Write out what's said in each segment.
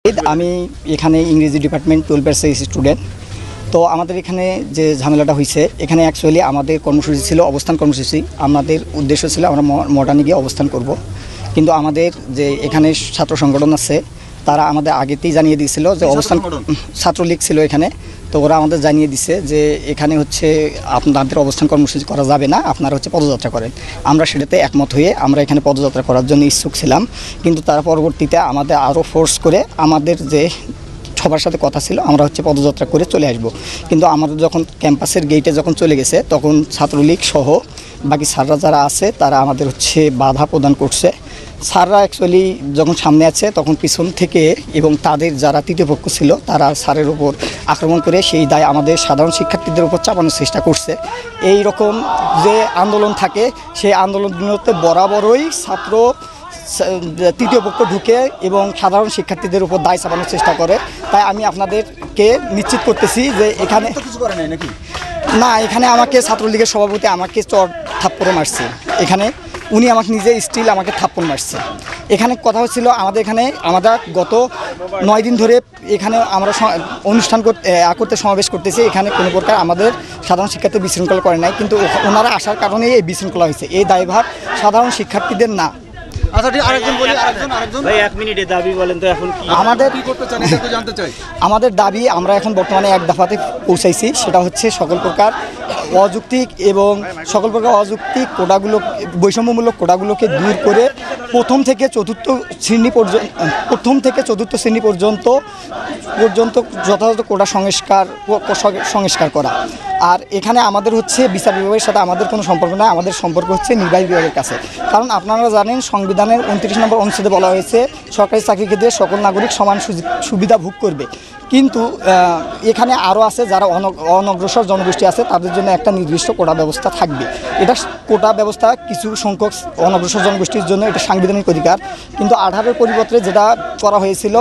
আমি এখানে ইংরেজি ডিপার্টমেন্ট 12 ব্যাচের স্টুডেন্ট। তো আমাদের এখানে যে ঝামেলাটা হয়েছে, এখানে অ্যাকচুয়ালি আমাদের কর্মসূচি ছিল অবস্থান কর্মসূচি। আমাদের উদ্দেশ্য ছিল আমরা মডার্নে গিয়ে অবস্থান করব, কিন্তু আমাদের যে এখানে ছাত্র সংগঠন আছে তারা আমাদের আগেতেই জানিয়ে দিয়েছিল যে অবস্থান, ছাত্রলীগ ছিল এখানে। তো ওরা আমাদের জানিয়ে দিছে যে এখানে হচ্ছে আপনাদের অবস্থান কর্মসূচি করা যাবে না, আপনারা হচ্ছে পদযাত্রা করেন। আমরা সেটাতে একমত হয়ে আমরা এখানে পদযাত্রা করার জন্য ইচ্ছুক ছিলাম, কিন্তু তারা পরবর্তীতে আমাদের আরও ফোর্স করে আমাদের যে সবার সাথে কথা ছিল আমরা হচ্ছে পদযাত্রা করে চলে আসব। কিন্তু আমাদের যখন ক্যাম্পাসের গেটে যখন চলে গেছে তখন ছাত্রলীগ সহ বাকি স্যাররা যারা আছে তারা আমাদের হচ্ছে বাধা প্রদান করছে। স্যাররা অ্যাকচুয়ালি যখন সামনে আছে তখন পিছন থেকে এবং তাদের যারা তৃতীয় পক্ষ ছিল তারা স্যারের উপর আক্রমণ করে সেই দায় আমাদের সাধারণ শিক্ষার্থীদের উপর চাপানোর চেষ্টা করছে। এই রকম যে আন্দোলন থাকে সেই আন্দোলনগুলোতে বরাবরই ছাত্র তৃতীয় পক্ষ ঢুকে এবং সাধারণ শিক্ষার্থীদের উপর দায় চাপানোর চেষ্টা করে। তাই আমি আপনাদেরকে নিশ্চিত করতেছি যে এখানে কিছু করে নাই নাকি না, এখানে আমাকে ছাত্রলীগের সভাপতি আমাকে চর থাপ্পড় মারছে। এখানে উনি আমাকে নিজে স্টিল আমাকে থাপ্পড় মারছে। এখানে কথা হচ্ছিল আমাদের এখানে আমরা গত 9 দিন ধরে এখানে আমরা অনুষ্ঠান করতে সমাবেশ করতেছি। এখানে কোনো প্রকার আমাদের সাধারণ শিক্ষার্থী বিশৃঙ্খলা করে নাই, কিন্তু ওনারা আসার কারণে এই বিশৃঙ্খলা হয়েছে। এই দায়ভার সাধারণ শিক্ষার্থীদের না। আমাদের দাবি আমরা এখন বর্তমানে এক দফাতে পৌঁছাইছি, সেটা হচ্ছে সকল প্রকার অযৌক্তিক কোটাগুলো, বৈষম্যমূলক কোটাগুলোকে দূর করে প্রথম থেকে চতুর্থ শ্রেণী পর্যন্ত যথাযথ কোটা সংস্কার করা। আর এখানে আমাদের হচ্ছে বিচার বিভাগের সাথে আমাদের কোনো সম্পর্ক নয়, আমাদের সম্পর্ক হচ্ছে নির্বাহী বিভাগের কাছে। কারণ আপনারা জানেন সংবিধানের 29 নম্বর অনুচ্ছেদে বলা হয়েছে সরকারি চাকরি ক্ষেত্রে সকল নাগরিক সমান সুবিধা ভোগ করবে। কিন্তু এখানে আরও আছে যারা অনগ্রসর জনগোষ্ঠী আছে, তাদের জন্য একটা নির্দিষ্ট কোটা ব্যবস্থা থাকবে। এটা কোটা ব্যবস্থা কিছু সংখ্যক অনগ্রসর জনগোষ্ঠীর জন্য এটা সাংবিধানিক অধিকার, কিন্তু 18 পরিবর্তে যেটা করা হয়েছিল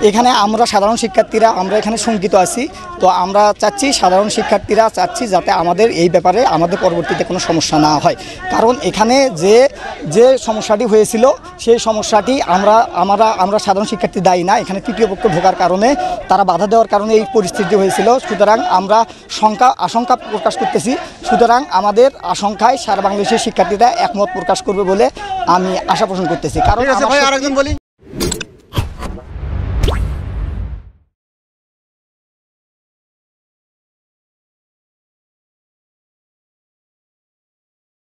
এখানে আমরা সাধারণ শিক্ষার্থীরা আমরা এখানে শঙ্কিত আছি। তো আমরা চাচ্ছি সাধারণ শিক্ষার্থীরা চাচ্ছি যাতে আমাদের এই ব্যাপারে আমাদের পরবর্তীতে কোনো সমস্যা না হয়। কারণ এখানে যে সমস্যাটি হয়েছিল সেই সমস্যাটি আমরা সাধারণ শিক্ষার্থী দায়ী না। এখানে তৃতীয় পক্ষ ঢোকার কারণে তারা বাধা দেওয়ার কারণে এই পরিস্থিতি হয়েছিল। সুতরাং আমরা আশঙ্কা প্রকাশ করতেছি। সুতরাং আমাদের আশঙ্কায় সারা বাংলাদেশের শিক্ষার্থীরা একমত প্রকাশ করবে বলে আমি আশা পোষণ করতেছি। কারণ